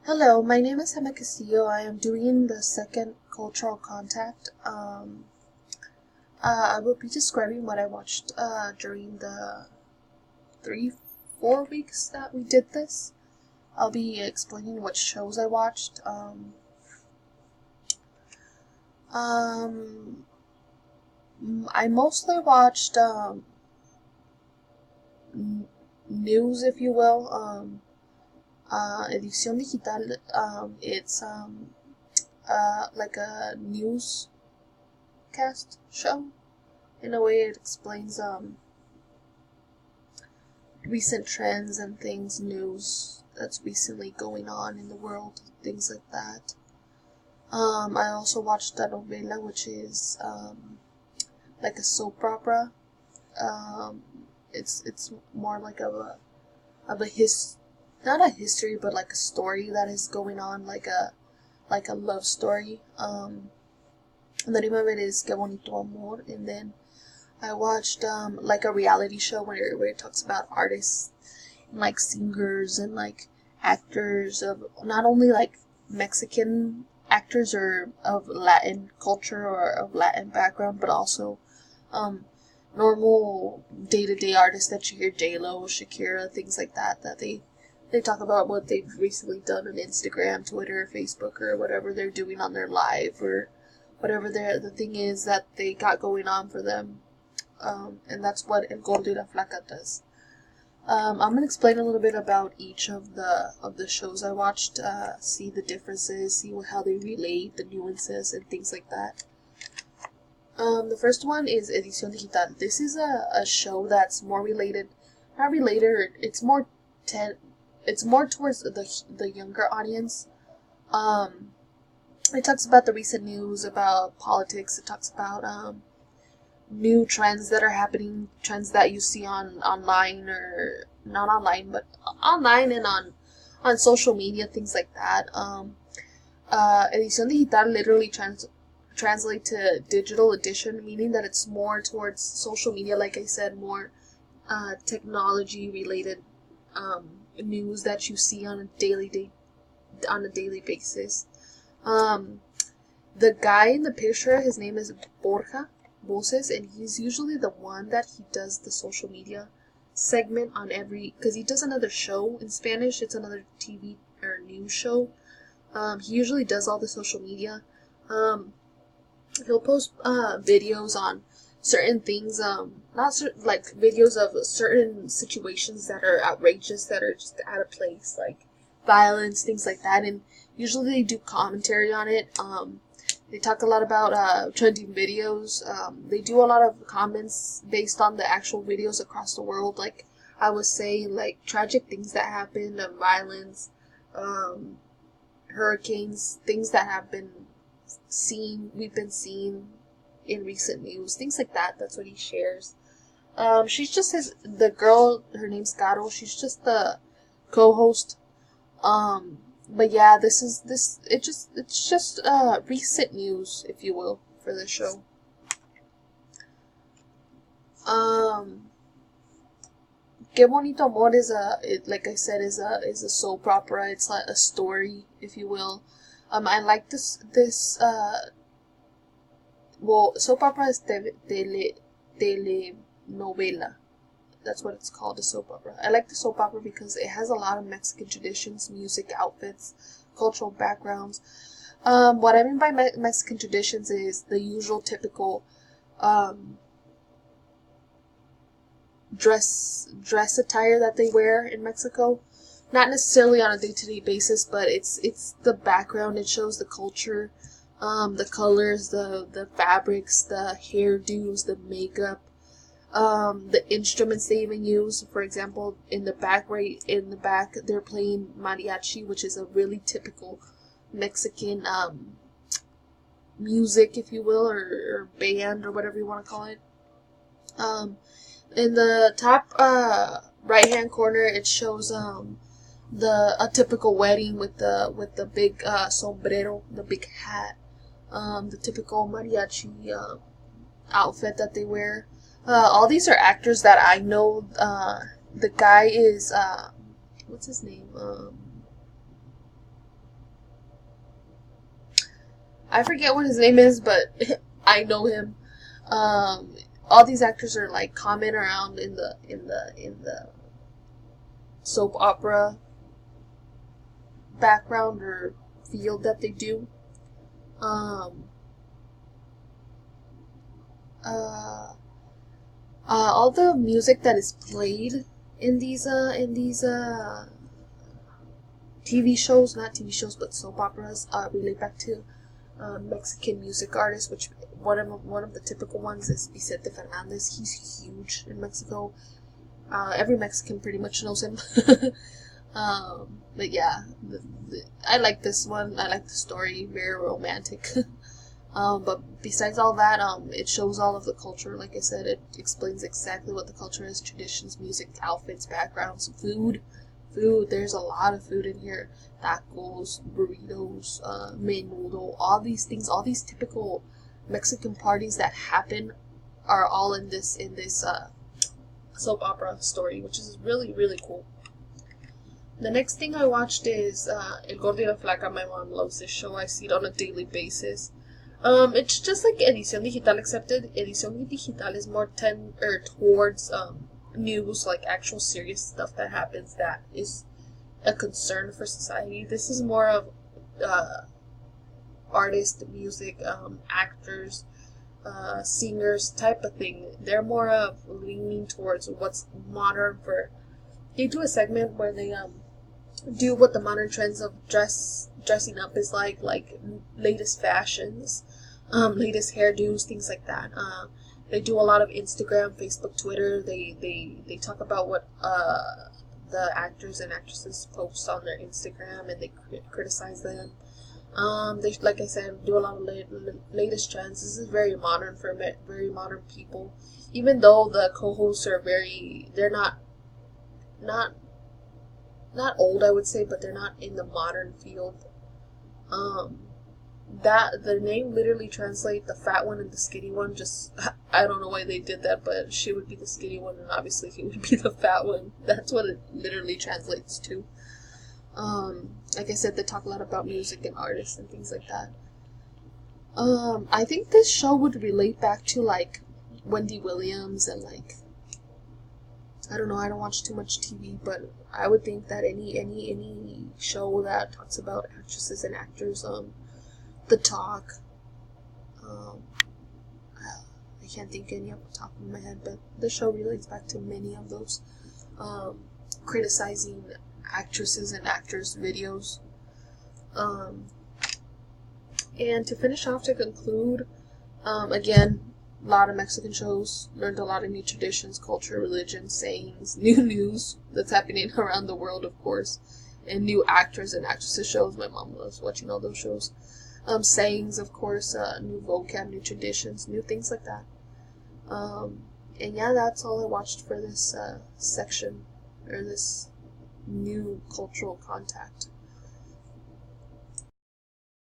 Hello, my name is Emma Castillo. I am doing the second cultural contact. I will be describing what I watched during the 4 weeks that we did this. I'll be explaining what shows I watched. Um, I mostly watched news, if you will. Edición Digital. It's like a newscast show. In a way, it explains recent trends and things, news that's recently going on in the world, things like that. I also watched a novela, which is like a soap opera. Um, it's more like of a not a history, but like a story that is going on, like a love story. And the name of it is Que Bonito Amor, and then I watched like a reality show where it talks about artists and like singers and like actors of not only like Mexican actors or of Latin culture or of Latin background, but also um, normal day to day artists that you hear, J Lo, Shakira, things like that. That they talk about what they've recently done on Instagram, Twitter, Facebook, or whatever they're doing on their live or whatever the thing is that they got going on for them. And that's what El Gordo y la Flaca does. I'm gonna explain a little bit about each of the shows I watched. See the differences, see how they relate, the nuances, and things like that. The first one is Edición Digital. This is a show that's more related, not related. Ten, it's more towards the younger audience. Um, it talks about the recent news about politics. It talks about new trends that are happening, trends that you see on online or not online, but online and on social media, things like that. Edición digital literally translate to digital edition, meaning that it's more towards social media. Like I said, more technology related news that you see on a daily basis. Um, the guy in the picture, his name is Borja Voces, and he's usually the one that he does the social media segment on every, because he does another show in Spanish. It's another TV or news show. He usually does all the social media. Um, he'll post videos on certain things, not like videos of certain situations that are outrageous, that are just out of place, like violence, things like that, and usually they do commentary on it. They talk a lot about trending videos. They do a lot of comments based on the actual videos across the world. Like I was saying, like tragic things that happened, violence, um, hurricanes, things that have been we've been seeing in recent news, things like that. That's what he shares. She's just the girl. Her name's Caro. She's just the co-host. But yeah, it's just recent news, if you will, for the show. Um, Que Bonito Amor like I said, is a soap opera. It's like a story, if you will. I like well, soap opera is telenovela. That's what it's called, a soap opera. I like the soap opera because it has a lot of Mexican traditions, music, outfits, cultural backgrounds. What I mean by Mexican traditions is the usual typical um, dress attire that they wear in Mexico. Not necessarily on a day to day basis, but it's the background. It shows the culture, the colors, the fabrics, the hairdos, the makeup, the instruments they even use. For example, right in the back, they're playing mariachi, which is a really typical Mexican music, if you will, or band, or whatever you want to call it. Um, in the top right hand corner, it shows a typical wedding with the big sombrero, the big hat, the typical mariachi outfit that they wear. All these are actors that I know. The guy is what's his name? I forget what his name is, but I know him. All these actors are like common around in the soap opera background or field that they do. Um, all the music that is played in these TV shows, not TV shows, but soap operas, relate back to Mexican music artists, which one of the typical ones is Vicente Fernandez. He's huge in Mexico. Every Mexican pretty much knows him. But yeah, I like this one. I like the story, very romantic. But besides all that, it shows all of the culture. Like I said, it explains exactly what the culture is: traditions, music, outfits, backgrounds, food. Food. There's a lot of food in here: tacos, burritos, menudo. All these things, all these typical Mexican parties that happen, are all in this soap opera story, which is really really cool. The next thing I watched is El Gordo y la Flaca. My mom loves this show. I see it on a daily basis. It's just like Edición Digital, except Edición Digital is more towards news, like actual serious stuff that happens that is a concern for society. This is more of artists, music, actors, singers type of thing. They're more of leaning towards what's modern. They do a segment where they do what the modern trends of dressing up is like latest fashions, latest hairdos, things like that. They do a lot of Instagram, Facebook, Twitter. They talk about what the actors and actresses post on their Instagram, and they criticize them. They, like I said, do a lot of latest trends. This is very modern for very modern people. Even though the co-hosts are they're not old, I would say, but they're not in the modern field. That the name literally translates the fat one and the skinny one. Just I don't know why they did that, but she would be the skinny one, and obviously he would be the fat one. That's what it literally translates to. Like I said, they talk a lot about music and artists and things like that. I think this show would relate back to like Wendy Williams and like, I don't know, I don't watch too much TV, but I would think that any show that talks about actresses and actors, The Talk, I can't think any off the top of my head, but the show relates back to many of those, criticizing actresses and actors' videos. And to finish off, to conclude, again, a lot of Mexican shows, learned a lot of new traditions, culture, religion, sayings, new news that's happening around the world, of course, and new actors and actresses shows. My mom loves watching all those shows. Sayings, of course, new vocab, new traditions, new things like that. And yeah, that's all I watched for this section, or this new cultural contact.